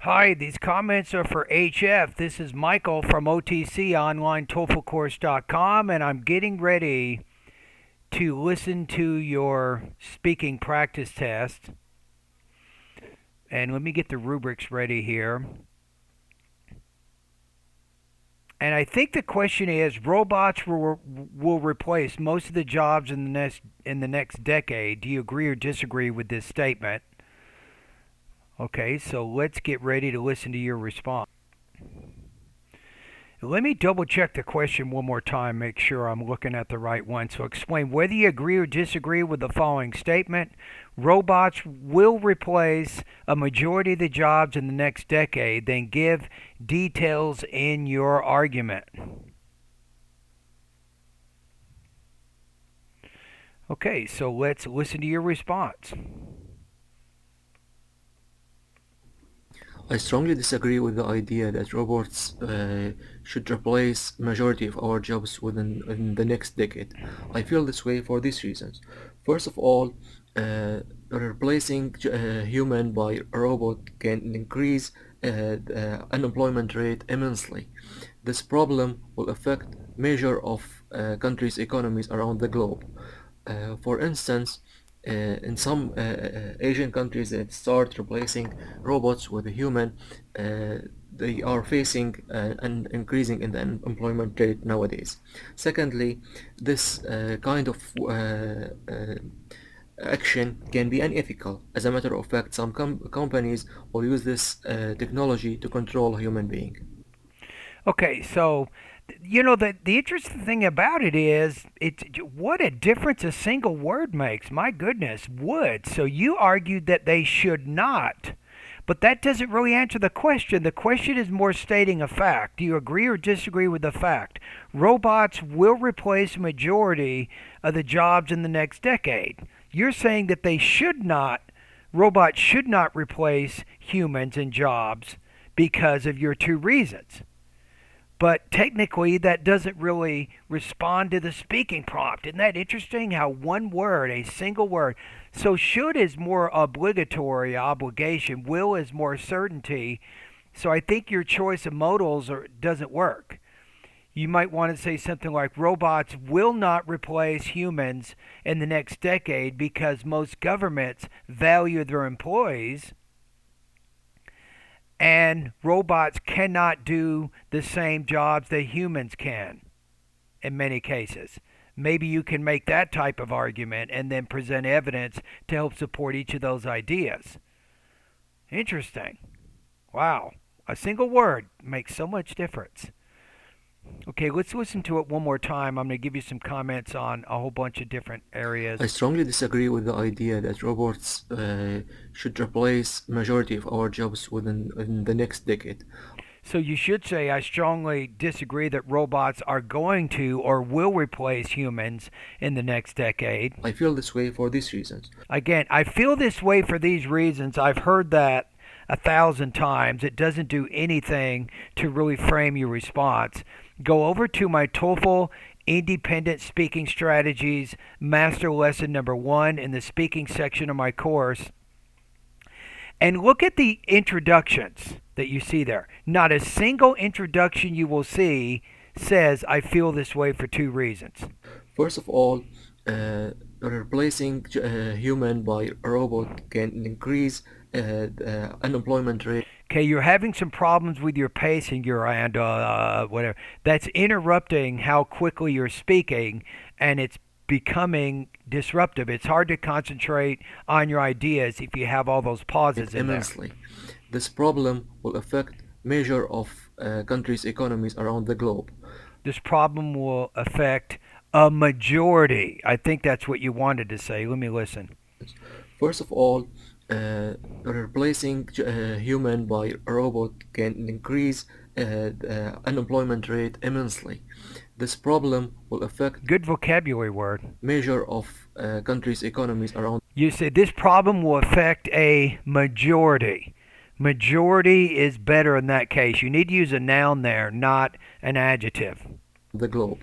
Hi, these comments are for HF. This is Michael from OTC Online TOEFLcourse.com, and I'm getting ready to listen to your speaking practice test. And let me get the rubrics ready here. And I think the question is robots will replace most of the jobs in the next decade. Do you agree or disagree with this statement? Okay, so let's get ready to listen to your response. Let me double check the question one more time, make sure I'm looking at the right one. So explain whether you agree or disagree with the following statement. Robots will replace a majority of the jobs in the next decade, then give details in your argument. Okay, so let's listen to your response. I strongly disagree with the idea that robots should replace majority of our jobs in the next decade. I feel this way for these reasons. First of all, uh, replacing human by a robot can increase the unemployment rate immensely. This problem will affect major of countries' economies around the globe. For instance, in some Asian countries that start replacing robots with a human, uh, they are facing an increasing in the unemployment rate nowadays. Secondly, this kind of action can be unethical. As a matter of fact, some companies will use this technology to control a human being. Okay, so the interesting thing about it is it's what a difference a single word makes. My goodness, would. So you argued that they should not. But that doesn't really answer the question. The question is more stating a fact. Do you agree or disagree with the fact? Robots will replace a majority of the jobs in the next decade. You're saying that robots should not replace humans in jobs because of your two reasons. But technically, that doesn't really respond to the speaking prompt. Isn't that interesting? How one word, a single word. So, should is more obligatory obligation, will is more certainty. So, I think your choice of doesn't work. You might want to say something like robots will not replace humans in the next decade because most governments value their employees and robots cannot do the same jobs that humans can in many cases. Maybe you can make that type of argument and then present evidence to help support each of those ideas. Interesting. Wow. A single word makes so much difference. Okay, let's listen to it one more time. I'm going to give you some comments on a whole bunch of different I areas. strongly disagree with the idea that robots should replace majority of our jobs in the next decade. So you should say, I strongly disagree that robots are going to or will replace humans in the next decade. I feel this way for these reasons. Again, I feel this way for these reasons. I've heard that 1,000 times. It doesn't do anything to really frame your response. Go over to my TOEFL Independent Speaking Strategies Master Lesson number 1 in the speaking section of my course and look at the introductions that you see there. Not a single introduction you will see says, I feel this way for two reasons. First of all, replacing human by a robot can increase the unemployment rate. Okay, you're having some problems with your pacing, your and whatever. That's interrupting how quickly you're speaking, and it's becoming disruptive. It's hard to concentrate on your ideas if you have all those pauses in there. Immensely. This problem will affect major of countries' economies around the globe. This problem will affect a majority. I think that's what you wanted to say. Let me listen. First of all, replacing human by a robot can increase the unemployment rate immensely. This problem will affect Good vocabulary word. major of countries' economies around. You say this problem will affect a majority. Majority is better in that case. You need to use a noun there, not an adjective. The globe.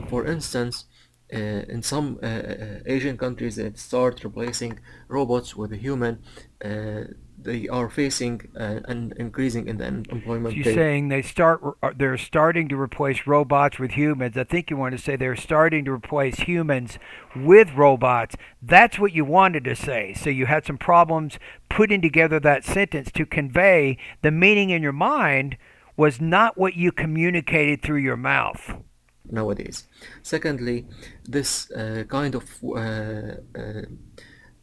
For instance, in some Asian countries that start replacing robots with a human, they are facing an increasing in the So employment you're rate. saying they're starting to replace robots with humans. I think you want to say they're starting to replace humans with robots. That's what you wanted to say. So you had some problems putting together that sentence to convey the meaning in your mind was not what you communicated through your mouth. Nowadays. Secondly, this kind of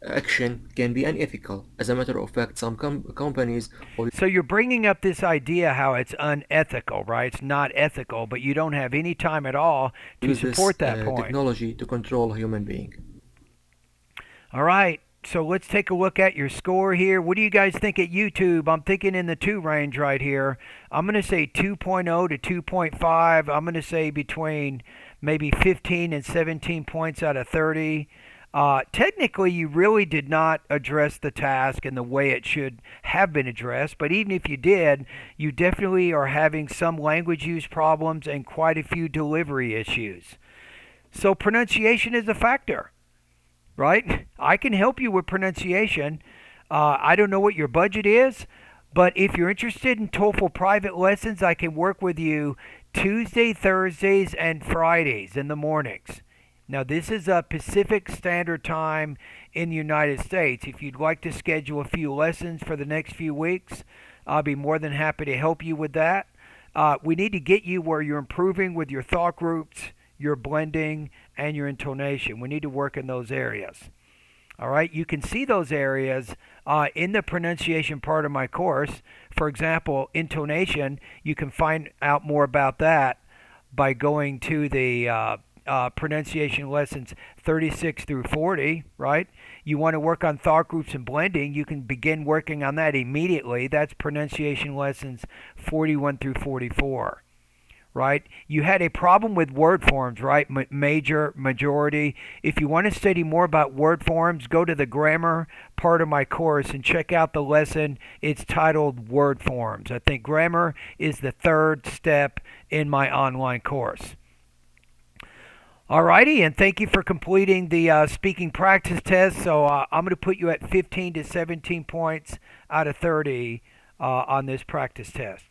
action can be unethical. As a matter of fact, some companies will So you're bringing up this idea how it's unethical, right? It's not ethical, but you don't have any time at all to use this support that point. technology to control human being. All right. So let's take a look at your score here. What do you guys think at YouTube? I'm thinking in the 2 range right here. I'm going to say 2.0 to 2.5. I'm going to say between maybe 15 and 17 points out of 30. Technically, you really did not address the task in the way it should have been addressed, but even if you did, you definitely are having some language use problems and quite a few delivery issues. So, pronunciation is a factor, right? I can help you with pronunciation. I don't know what your budget is, but if you're interested in TOEFL private lessons, I can work with you Tuesday, Thursdays, and Fridays in the mornings. Now, this is a Pacific Standard Time in the United States. If you'd like to schedule a few lessons for the next few weeks, I'll be more than happy to help you with that. We need to get you where you're improving with your thought groups, your blending, and your intonation. We need to work in those areas. All right, you can see those areas in the pronunciation part of my course. For example, intonation, you can find out more about that by going to the pronunciation lessons 36 through 40, right? You want to work on thought groups and blending, you can begin working on that immediately. That's pronunciation lessons 41 through 44, right? You had a problem with word forms, right? Major, majority. If you want to study more about word forms, go to the grammar part of my course and check out the lesson. It's titled Word Forms. I think grammar is the third step in my online course. Alrighty, and thank you for completing the speaking practice test. So I'm going to put you at 15 to 17 points out of 30 on this practice test.